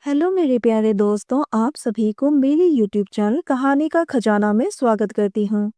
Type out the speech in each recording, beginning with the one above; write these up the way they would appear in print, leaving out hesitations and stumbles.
Hello मेरे प्यारे दोस्तों, आप सभी को मेरे यूट्यूब चैनल कहानी का खजाना में स्वागत करती हूँ।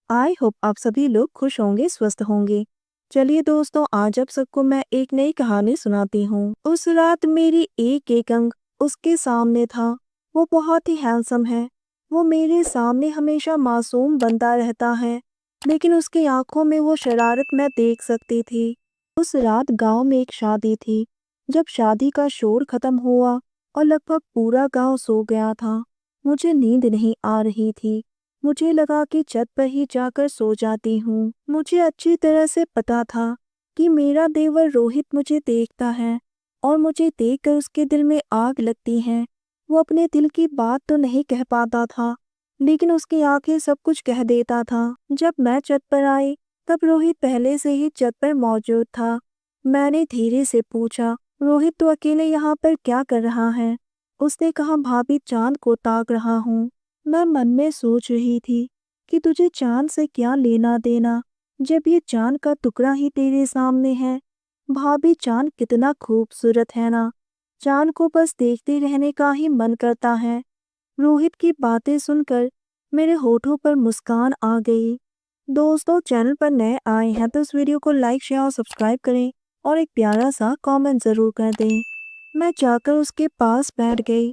आई होप आप सभी लोग खुश होंगे, स्वस्थ होंगे। चलिए दोस्तों, आज आप सबको मैं एक नई कहानी सुनाती हूँ। उस रात मेरी एक एक अंग उसके सामने था। वो बहुत ही हैंडसम है। वो मेरे सामने हमेशा मासूम बनता रहता है, लेकिन उसकी आंखों में वो शरारत मैं देख सकती थी। उस रात गांव में एक शादी थी। जब शादी का शोर खत्म हुआ और लगभग पूरा गांव सो गया था, मुझे नींद नहीं आ रही थी। मुझे लगा कि छत पर ही जाकर सो जाती हूँ। मुझे अच्छी तरह से पता था कि मेरा देवर रोहित मुझे देखता है और मुझे देखकर उसके दिल में आग लगती है। वो अपने दिल की बात तो नहीं कह पाता था, लेकिन उसकी आंखें सब कुछ कह देता था। जब मैं छत पर आई, तब रोहित पहले से ही छत पर मौजूद था। मैंने धीरे से पूछा, रोहित तो अकेले यहाँ पर क्या कर रहा है? उसने कहा, भाभी चांद को ताक रहा हूँ। मैं मन में सोच रही थी कि तुझे चांद से क्या लेना देना, जब ये चांद का टुकड़ा ही तेरे सामने है। भाभी चांद कितना खूबसूरत है ना, चांद को बस देखते रहने का ही मन करता है। रोहित की बातें सुनकर मेरे होठों पर मुस्कान आ गई। दोस्तों, चैनल पर नए आए हैं तो इस वीडियो को लाइक, शेयर और सब्सक्राइब करें और एक प्यारा सा कमेंट जरूर कर दें। मैं जाकर उसके पास बैठ गई।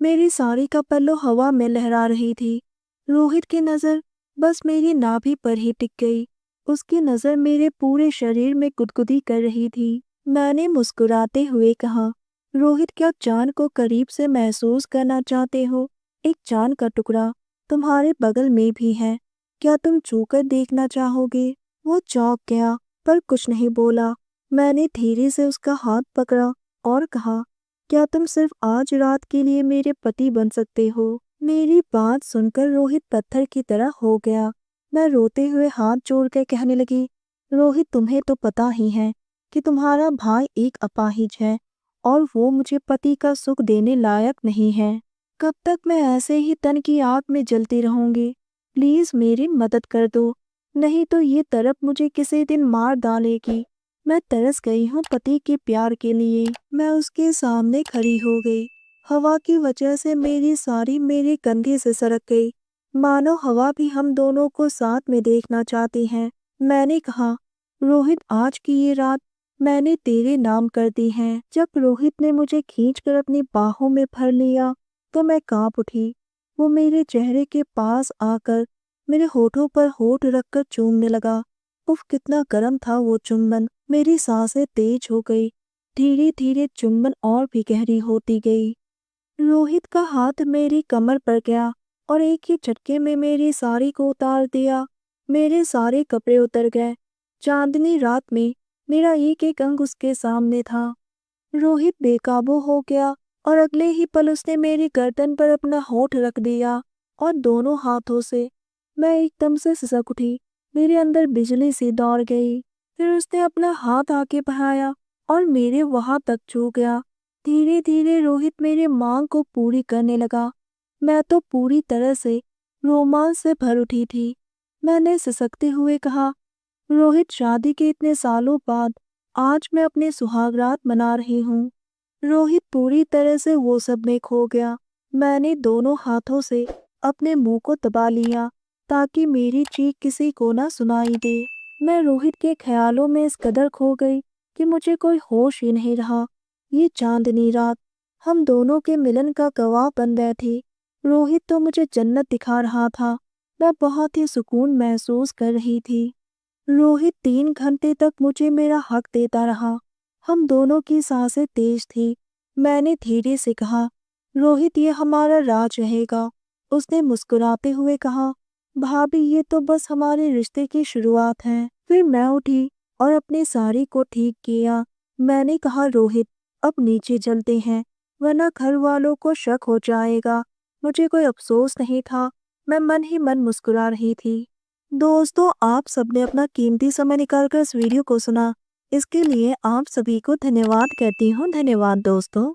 मेरी साड़ी का पल्लू हवा में लहरा रही थी। रोहित की नज़र बस मेरी नाभि पर ही टिक गई। उसकी नज़र मेरे पूरे शरीर में गुदगुदी कर रही थी। मैंने मुस्कुराते हुए कहा, रोहित, क्या चांद को करीब से महसूस करना चाहते हो? एक चांद का टुकड़ा तुम्हारे बगल में भी है। क्या तुम छूकर देखना चाहोगे? वो चौंक गया पर कुछ नहीं बोला। मैंने धीरे से उसका हाथ पकड़ा और कहा, क्या तुम सिर्फ आज रात के लिए मेरे पति बन सकते हो? मेरी बात सुनकर रोहित पत्थर की तरह हो गया। मैं रोते हुए हाथ जोड़कर कहने लगी, रोहित, तुम्हें तो पता ही है कि तुम्हारा भाई एक अपाहिज है और वो मुझे पति का सुख देने लायक नहीं है। कब तक मैं ऐसे ही तन की आग में जलती रहूंगी? प्लीज मेरी मदद कर दो, नहीं तो ये तरफ मुझे किसी दिन मार डालेगी। मैं तरस गई हूँ पति के प्यार के लिए। मैं उसके सामने खड़ी हो गई। हवा की वजह से मेरी साड़ी मेरे कंधे से सरक गई, मानो हवा भी हम दोनों को साथ में देखना चाहती है। मैंने कहा, रोहित, आज की ये रात मैंने तेरे नाम कर दी है। जब रोहित ने मुझे खींचकर अपनी बाहों में भर लिया तो मैं कांप उठी। वो मेरे चेहरे के पास आकर मेरे होठों पर होठ रखकर चूमने लगा। उफ, कितना गर्म था वो चुंबन। मेरी सांसें तेज हो गई। धीरे धीरे चुंबन और भी गहरी होती गई। रोहित का हाथ मेरी कमर पर गया और एक ही झटके में मेरी साड़ी को उतार दिया। मेरे सारे कपड़े उतर गए। चांदनी रात में मेरा एक एक अंग उसके सामने था। रोहित बेकाबू हो गया और अगले ही पल उसने मेरी गर्दन पर अपना होठ रख दिया और दोनों हाथों से मैं एकदम से सिसक उठी। मेरे अंदर बिजली सी दौड़ गई। फिर उसने अपना हाथ आगे बढ़ाया और मेरे वहां तक छू गया। धीरे धीरे रोहित मेरे मांग को पूरी करने लगा। मैं तो पूरी तरह से रोमांच से भर उठी थी। मैंने सिसकते हुए कहा, रोहित, शादी के इतने सालों बाद आज मैं अपने सुहागरात मना रही हूँ। रोहित पूरी तरह से वो सब में खो गया। मैंने दोनों हाथों से अपने मुंह को दबा लिया ताकि मेरी चीख किसी को ना सुनाई दे। मैं रोहित के ख्यालों में इस कदर खो गई कि मुझे कोई होश ही नहीं रहा। ये चांदनी रात हम दोनों के मिलन का गवाह बन बैठी। रोहित तो मुझे जन्नत दिखा रहा था। मैं बहुत ही सुकून महसूस कर रही थी। रोहित 3 घंटे तक मुझे मेरा हक देता रहा। हम दोनों की सांसें तेज थी। मैंने धीरे से कहा, रोहित, ये हमारा राज रहेगा। उसने मुस्कुराते हुए कहा, भाभी, ये तो बस हमारे रिश्ते की शुरुआत है। फिर मैं उठी और अपनी साड़ी को ठीक किया। मैंने कहा, रोहित, अब नीचे चलते हैं, वरना घर वालों को शक हो जाएगा। मुझे कोई अफसोस नहीं था। मैं मन ही मन मुस्कुरा रही थी। दोस्तों, आप सबने अपना कीमती समय निकालकर इस वीडियो को सुना। इसके लिए आप सभी को धन्यवाद कहती हूँ। धन्यवाद दोस्तों।